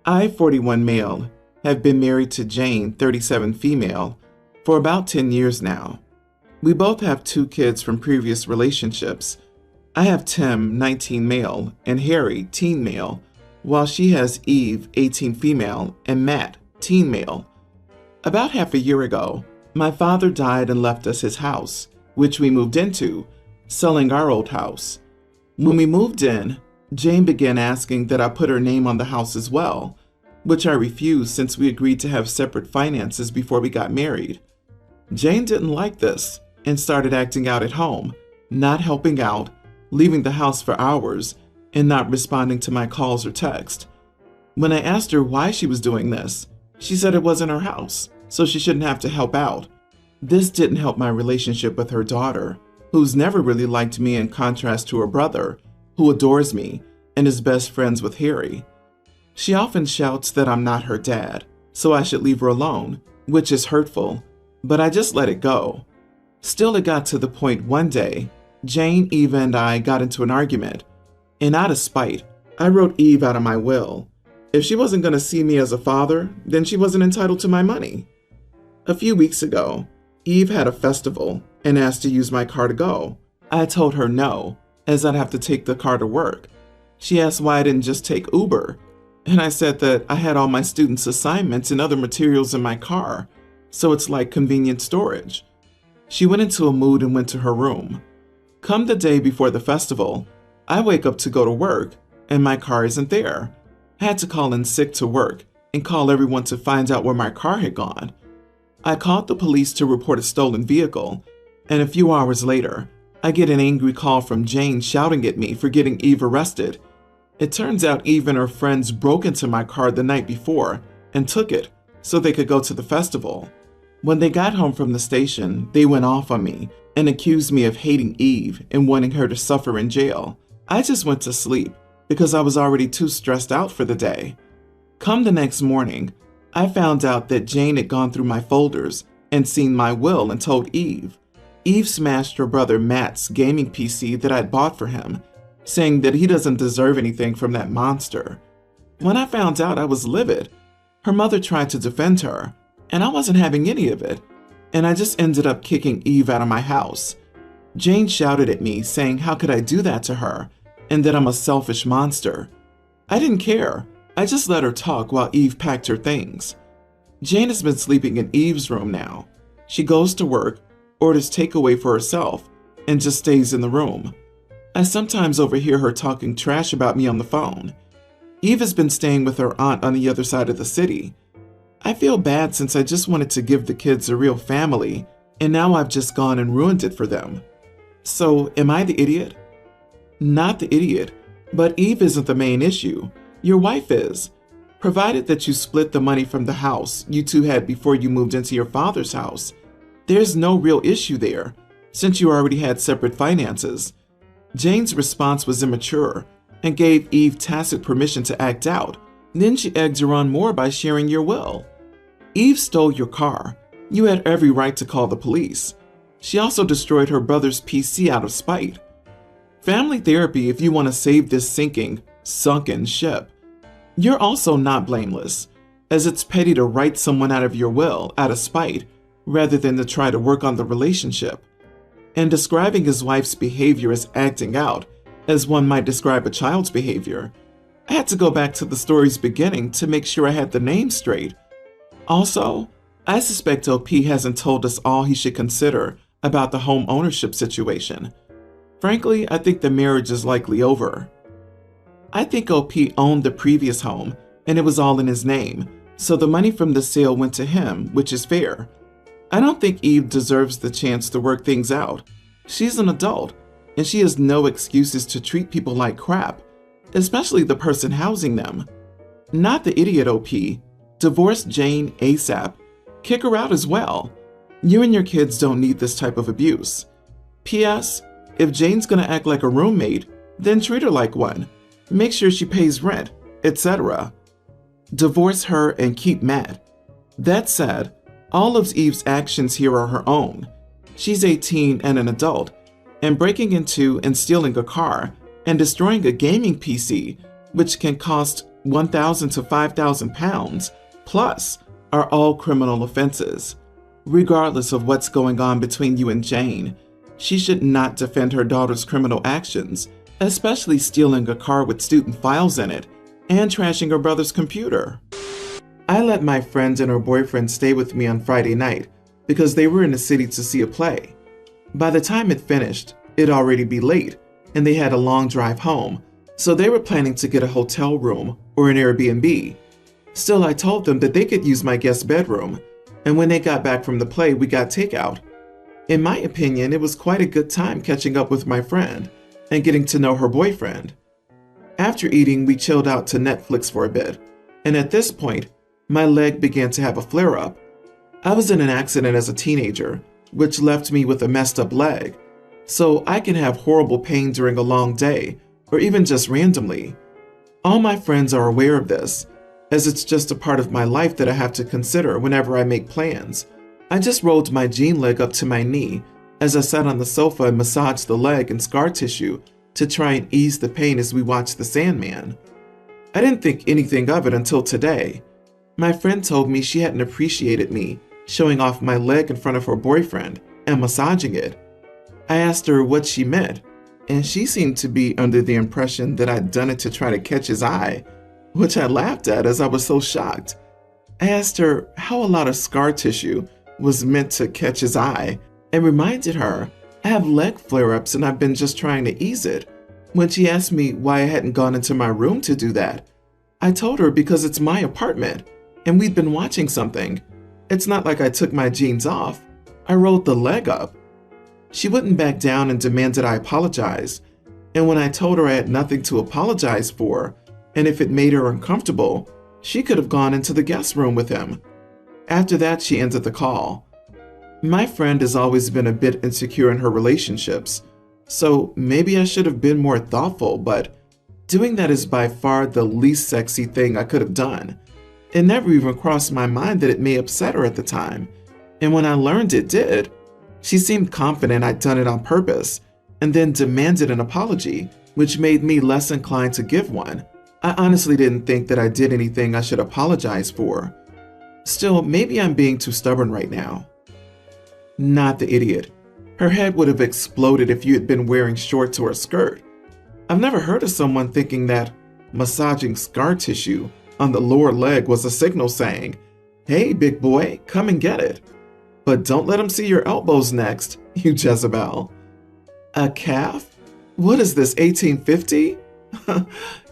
I, 41 male, have been married to Jane, 37 female, for about 10 years now. We both have 2 kids from previous relationships. I have Tim, 19 male, and Harry, teen male, while she has Eve, 18 female, and Matt, teen male. About half a year ago, my father died and left us his house, which we moved into, selling our old house. When we moved in, Jane began asking that I put her name on the house as well, which I refused since we agreed to have separate finances before we got married. Jane didn't like this and started acting out at home, not helping out, leaving the house for hours, and not responding to my calls or text. When I asked her why she was doing this, she said it wasn't her house, so she shouldn't have to help out. This didn't help my relationship with her daughter, who's never really liked me in contrast to her brother, who adores me and is best friends with Harry. She often shouts that I'm not her dad, so I should leave her alone, which is hurtful, but I just let it go. Still, it got to the point one day, Jane, Eve, and I got into an argument, and out of spite, I wrote Eve out of my will. If she wasn't going to see me as a father, then she wasn't entitled to my money. A few weeks ago, Eve had a festival and asked to use my car to go. I told her no, as I'd have to take the car to work. She asked why I didn't just take Uber, and I said that I had all my students' assignments and other materials in my car, so it's like convenient storage. She went into a mood and went to her room. Come the day before the festival, I wake up to go to work, and my car isn't there. I had to call in sick to work and call everyone to find out where my car had gone. I called the police to report a stolen vehicle, and a few hours later, I get an angry call from Jane shouting at me for getting Eve arrested. It turns out Eve and her friends broke into my car the night before and took it so they could go to the festival. When they got home from the station, they went off on me and accused me of hating Eve and wanting her to suffer in jail. I just went to sleep because I was already too stressed out for the day. Come the next morning, I found out that Jane had gone through my folders and seen my will and told Eve. Eve smashed her brother Matt's gaming PC that I'd bought for him, saying that he doesn't deserve anything from that monster. When I found out, I was livid. Her mother tried to defend her, and I wasn't having any of it, and I just ended up kicking Eve out of my house. Jane shouted at me, saying how could I do that to her, and that I'm a selfish monster. I didn't care. I just let her talk while Eve packed her things. Jane has been sleeping in Eve's room now. She goes to work, orders takeaway for herself, and just stays in the room. I sometimes overhear her talking trash about me on the phone. Eve has been staying with her aunt on the other side of the city. I feel bad since I just wanted to give the kids a real family, and now I've just gone and ruined it for them. So, am I the idiot? Not the idiot, but Eve isn't the main issue. Your wife is. Provided that you split the money from the house you two had before you moved into your father's house, there's no real issue there, since you already had separate finances. Jane's response was immature and gave Eve tacit permission to act out. Then she egged her on more by sharing your will. Eve stole your car. You had every right to call the police. She also destroyed her brother's PC out of spite. Family therapy if you want to save this sinking, sunken ship. You're also not blameless, as it's petty to write someone out of your will out of spite, rather than to try to work on the relationship. And describing his wife's behavior as acting out, as one might describe a child's behavior, I had to go back to the story's beginning to make sure I had the name straight. Also, I suspect OP hasn't told us all he should consider about the home ownership situation. Frankly, I think the marriage is likely over. I think OP owned the previous home, and it was all in his name, so the money from the sale went to him, which is fair. I don't think Eve deserves the chance to work things out. She's an adult, and she has no excuses to treat people like crap, especially the person housing them. Not the idiot OP. Divorce Jane ASAP. Kick her out as well. You and your kids don't need this type of abuse. P.S. If Jane's gonna act like a roommate, then treat her like one. Make sure she pays rent, etc. Divorce her and keep Matt. That said, all of Eve's actions here are her own. She's 18 and an adult, and breaking into and stealing a car and destroying a gaming PC, which can cost 1,000 to 5,000 pounds, plus, are all criminal offenses. Regardless of what's going on between you and Jane, she should not defend her daughter's criminal actions, especially stealing a car with student files in it and trashing her brother's computer. I let my friend and her boyfriend stay with me on Friday night because they were in the city to see a play. By the time it finished, it'd already be late, and they had a long drive home, so they were planning to get a hotel room or an Airbnb. Still, I told them that they could use my guest bedroom, and when they got back from the play, we got takeout. In my opinion, it was quite a good time catching up with my friend and getting to know her boyfriend. After eating, we chilled out to Netflix for a bit, and at this point, my leg began to have a flare-up. I was in an accident as a teenager, which left me with a messed up leg, so I can have horrible pain during a long day, or even just randomly. All my friends are aware of this, as it's just a part of my life that I have to consider whenever I make plans. I just rolled my jean leg up to my knee as I sat on the sofa and massaged the leg and scar tissue to try and ease the pain as we watched The Sandman. I didn't think anything of it until today. My friend told me she hadn't appreciated me showing off my leg in front of her boyfriend and massaging it. I asked her what she meant, and she seemed to be under the impression that I'd done it to try to catch his eye, which I laughed at as I was so shocked. I asked her how a lot of scar tissue was meant to catch his eye and reminded her I have leg flare-ups and I've been just trying to ease it. When she asked me why I hadn't gone into my room to do that, I told her because it's my apartment and we'd been watching something. It's not like I took my jeans off. I rolled the leg up. She wouldn't back down and demanded I apologize. And when I told her I had nothing to apologize for, and if it made her uncomfortable, she could have gone into the guest room with him. After that, she ended the call. My friend has always been a bit insecure in her relationships, so maybe I should have been more thoughtful, but doing that is by far the least sexy thing I could have done. It never even crossed my mind that it may upset her at the time, and when I learned it did, she seemed confident I'd done it on purpose, and then demanded an apology, which made me less inclined to give one. I honestly didn't think that I did anything I should apologize for. Still, maybe I'm being too stubborn right now. Not the idiot. Her head would have exploded if you had been wearing shorts or a skirt. I've never heard of someone thinking that massaging scar tissue on the lower leg was a signal saying, "Hey, big boy, come and get it. But don't let him see your elbows next, you Jezebel." A calf? What is this, 1850?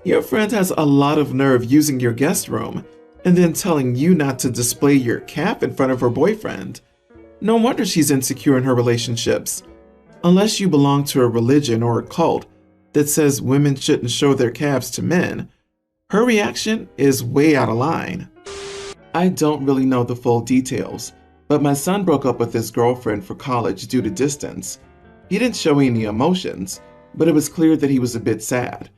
Your friend has a lot of nerve using your guest room and then telling you not to display your calf in front of her boyfriend. No wonder she's insecure in her relationships. Unless you belong to a religion or a cult that says women shouldn't show their calves to men, her reaction is way out of line. I don't really know the full details, but my son broke up with his girlfriend for college due to distance. He didn't show any emotions, but it was clear that he was a bit sad.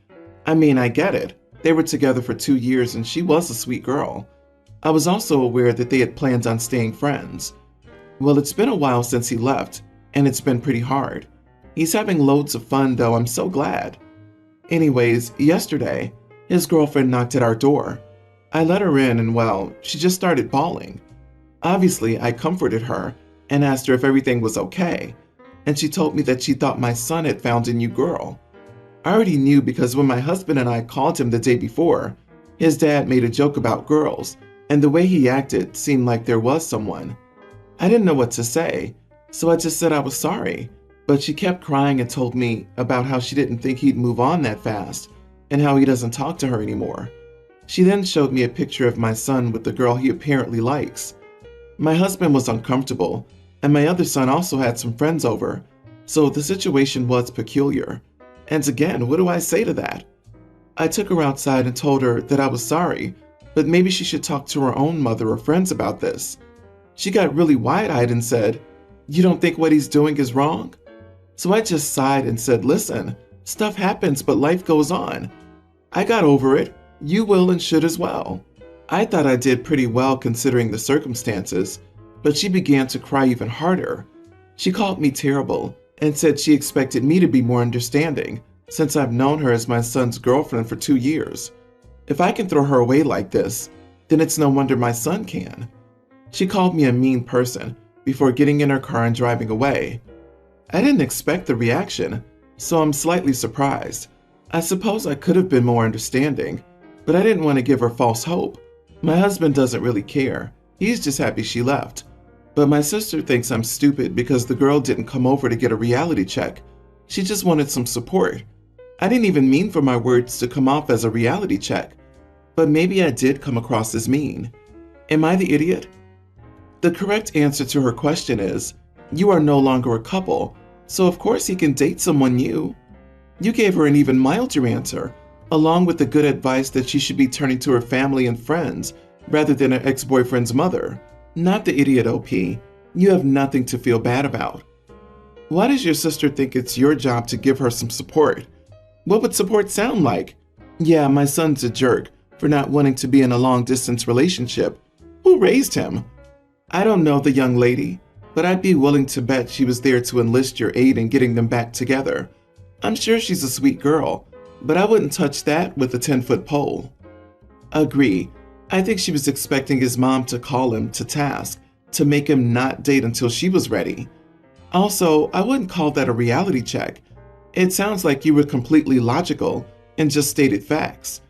I mean, I get it. They were together for 2 years and she was a sweet girl. I was also aware that they had planned on staying friends. Well, it's been a while since he left, and it's been pretty hard. He's having loads of fun though, I'm so glad. Anyways, yesterday, his girlfriend knocked at our door. I let her in and well, she just started bawling. Obviously, I comforted her and asked her if everything was okay, and she told me that she thought my son had found a new girl. I already knew because when my husband and I called him the day before, his dad made a joke about girls, and the way he acted seemed like there was someone. I didn't know what to say, so I just said I was sorry, but she kept crying and told me about how she didn't think he'd move on that fast, and how he doesn't talk to her anymore. She then showed me a picture of my son with the girl he apparently likes. My husband was uncomfortable, and my other son also had some friends over, so the situation was peculiar. And again, what do I say to that? I took her outside and told her that I was sorry, but maybe she should talk to her own mother or friends about this. She got really wide-eyed and said, "You don't think what he's doing is wrong?" So I just sighed and said, "Listen, stuff happens, but life goes on. I got over it. You will and should as well." I thought I did pretty well considering the circumstances, but she began to cry even harder. She called me terrible and said she expected me to be more understanding since I've known her as my son's girlfriend for 2 years. If I can throw her away like this, then it's no wonder my son can. She called me a mean person before getting in her car and driving away. I didn't expect the reaction, so I'm slightly surprised. I suppose I could have been more understanding, but I didn't want to give her false hope. My husband doesn't really care. He's just happy she left. But my sister thinks I'm stupid because the girl didn't come over to get a reality check. She just wanted some support. I didn't even mean for my words to come off as a reality check, but maybe I did come across as mean. Am I the idiot? The correct answer to her question is, you are no longer a couple, so of course he can date someone new. You gave her an even milder answer, along with the good advice that she should be turning to her family and friends rather than her ex-boyfriend's mother. Not the idiot, OP. You have nothing to feel bad about. Why does your sister think it's your job to give her some support? What would support sound like? Yeah, my son's a jerk for not wanting to be in a long-distance relationship. Who raised him? I don't know the young lady, but I'd be willing to bet she was there to enlist your aid in getting them back together. I'm sure she's a sweet girl, but I wouldn't touch that with a 10-foot pole. Agree. I think she was expecting his mom to call him to task to make him not date until she was ready. Also, I wouldn't call that a reality check. It sounds like you were completely logical and just stated facts.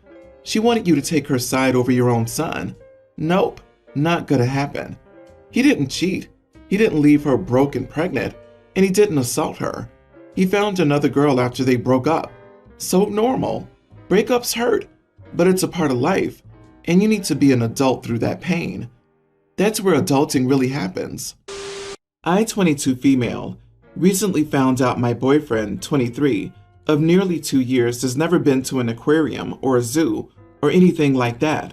She wanted you to take her side over your own son. Nope, not gonna happen. He didn't cheat. He didn't leave her broke and pregnant, and he didn't assault her. He found another girl after they broke up. So normal. Breakups hurt, but it's a part of life, and you need to be an adult through that pain. That's where adulting really happens. I, 22 female, recently found out my boyfriend, 23, of nearly 2 years has never been to an aquarium or a zoo or anything like that.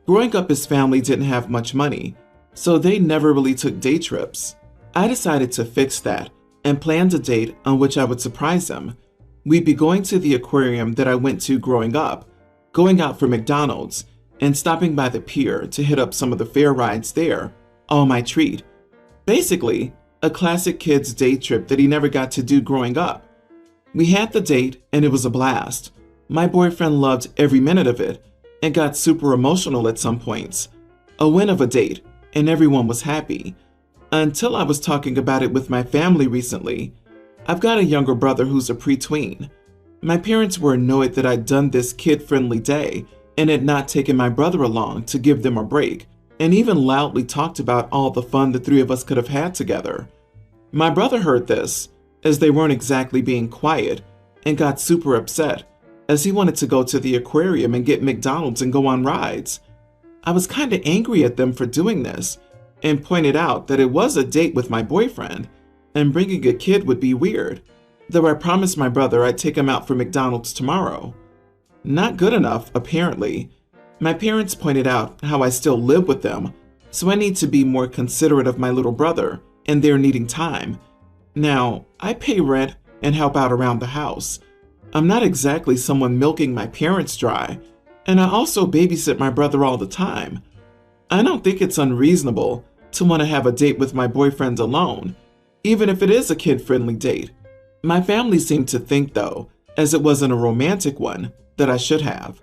Growing up, his family didn't have much money, so they never really took day trips. I decided to fix that and planned a date on which I would surprise him. We'd be going to the aquarium that I went to growing up, going out for McDonald's, and stopping by the pier to hit up some of the fair rides there, all my treat. Basically, a classic kid's day trip that he never got to do growing up. We had the date and it was a blast. My boyfriend loved every minute of it and got super emotional at some points. A win of a date, and everyone was happy. Until I was talking about it with my family recently. I've got a younger brother who's a pre-tween. My parents were annoyed that I'd done this kid-friendly day and had not taken my brother along to give them a break, and even loudly talked about all the fun the three of us could have had together. My brother heard this, as they weren't exactly being quiet, and got super upset, as he wanted to go to the aquarium and get McDonald's and go on rides. I was kinda angry at them for doing this, and pointed out that it was a date with my boyfriend, and bringing a kid would be weird, though I promised my brother I'd take him out for McDonald's tomorrow. Not good enough, apparently. My parents pointed out how I still live with them, so I need to be more considerate of my little brother and their needing time. Now, I pay rent and help out around the house. I'm not exactly someone milking my parents dry, and I also babysit my brother all the time. I don't think it's unreasonable to want to have a date with my boyfriend alone, even if it is a kid-friendly date. My family seemed to think, though, as it wasn't a romantic one, that I should have.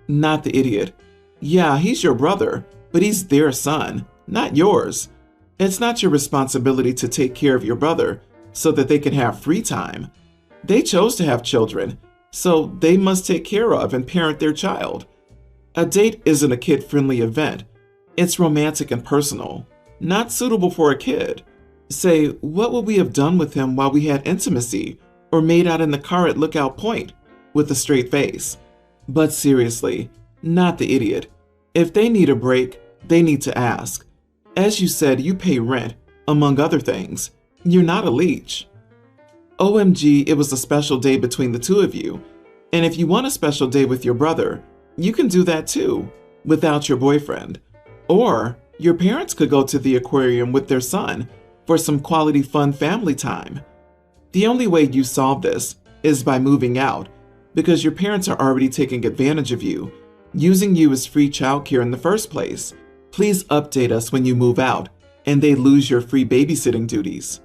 Not the idiot. Yeah, he's your brother, but he's their son, not yours. It's not your responsibility to take care of your brother so that they can have free time. They chose to have children, so they must take care of and parent their child. A date isn't a kid-friendly event. It's romantic and personal, not suitable for a kid. Say, what would we have done with him while we had intimacy or made out in the car at Lookout Point with a straight face? But seriously, not the idiot. If they need a break, they need to ask. As you said, you pay rent, among other things. You're not a leech. OMG, it was a special day between the two of you. And if you want a special day with your brother, you can do that too, without your boyfriend. Or your parents could go to the aquarium with their son for some quality fun family time. The only way you solve this is by moving out, because your parents are already taking advantage of you, using you as free childcare in the first place. Please update us when you move out and they lose your free babysitting duties.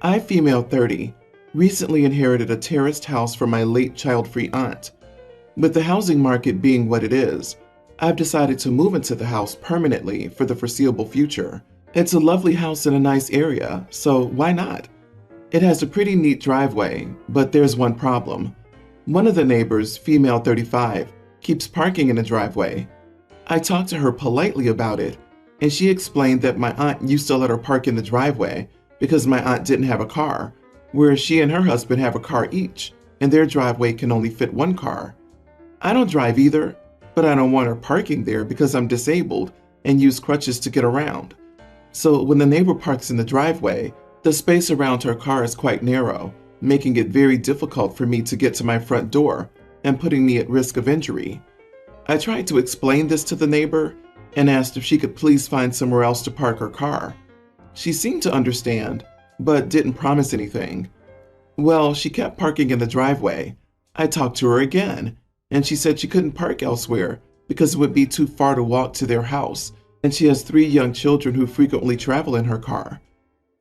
I, female 30, recently inherited a terraced house from my late child-free aunt. With the housing market being what it is, I've decided to move into the house permanently for the foreseeable future. It's a lovely house in a nice area, so why not? It has a pretty neat driveway, but there's one problem. One of the neighbors, female 35, keeps parking in the driveway. I talked to her politely about it, and she explained that my aunt used to let her park in the driveway because my aunt didn't have a car, whereas she and her husband have a car each, and their driveway can only fit one car. I don't drive either, but I don't want her parking there because I'm disabled and use crutches to get around. So when the neighbor parks in the driveway, the space around her car is quite narrow, making it very difficult for me to get to my front door and putting me at risk of injury. I tried to explain this to the neighbor and asked if she could please find somewhere else to park her car. She seemed to understand, but didn't promise anything. Well, she kept parking in the driveway. I talked to her again, and she said she couldn't park elsewhere because it would be too far to walk to their house, and she has 3 young children who frequently travel in her car.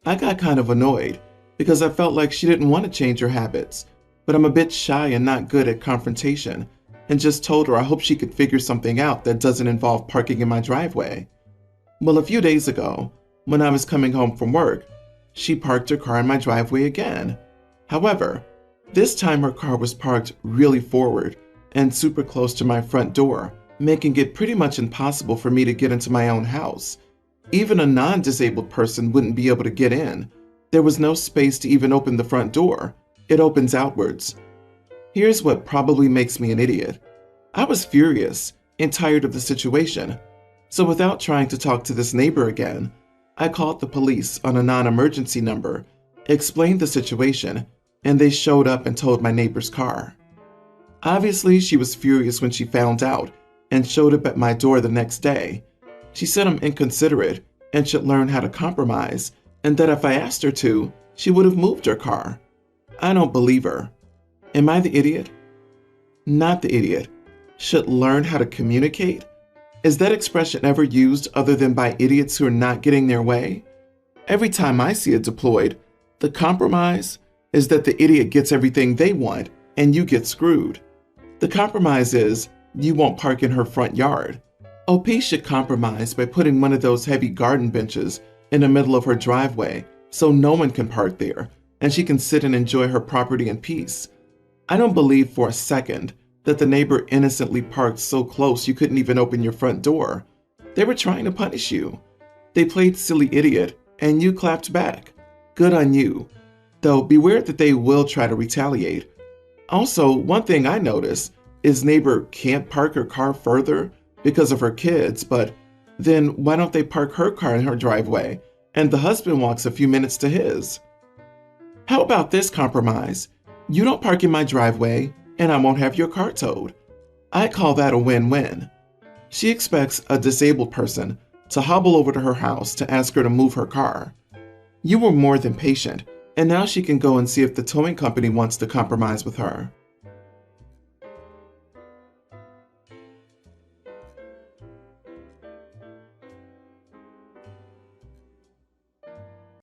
I got kind of annoyed because I felt like she didn't want to change her habits, but I'm a bit shy and not good at confrontation, and just told her I hope she could figure something out that doesn't involve parking in my driveway. Well, a few days ago, when I was coming home from work, she parked her car in my driveway again. However, this time her car was parked really forward and super close to my front door, making it pretty much impossible for me to get into my own house. Even a non-disabled person wouldn't be able to get in. There was no space to even open the front door. It opens outwards. Here's what probably makes me an idiot. I was furious and tired of the situation. So without trying to talk to this neighbor again, I called the police on a non-emergency number, explained the situation, and they showed up and towed my neighbor's car. Obviously, she was furious when she found out and showed up at my door the next day. She said I'm inconsiderate and should learn how to compromise, and that if I asked her to, she would have moved her car. I don't believe her. Am I the idiot? Not the idiot. Should learn how to communicate? Is that expression ever used other than by idiots who are not getting their way? Every time I see it deployed, the compromise is that the idiot gets everything they want and you get screwed. The compromise is you won't park in her front yard. OP should compromise by putting one of those heavy garden benches in the middle of her driveway so no one can park there and she can sit and enjoy her property in peace. I don't believe for a second that the neighbor innocently parked so close you couldn't even open your front door. They were trying to punish you. They played silly idiot and you clapped back. Good on you. Though beware that they will try to retaliate. Also, one thing I noticed is neighbor can't park her car further because of her kids, but then why don't they park her car in her driveway and the husband walks a few minutes to his? How about this compromise? You don't park in my driveway and I won't have your car towed. I call that a win-win. She expects a disabled person to hobble over to her house to ask her to move her car. You were more than patient, and now she can go and see if the towing company wants to compromise with her.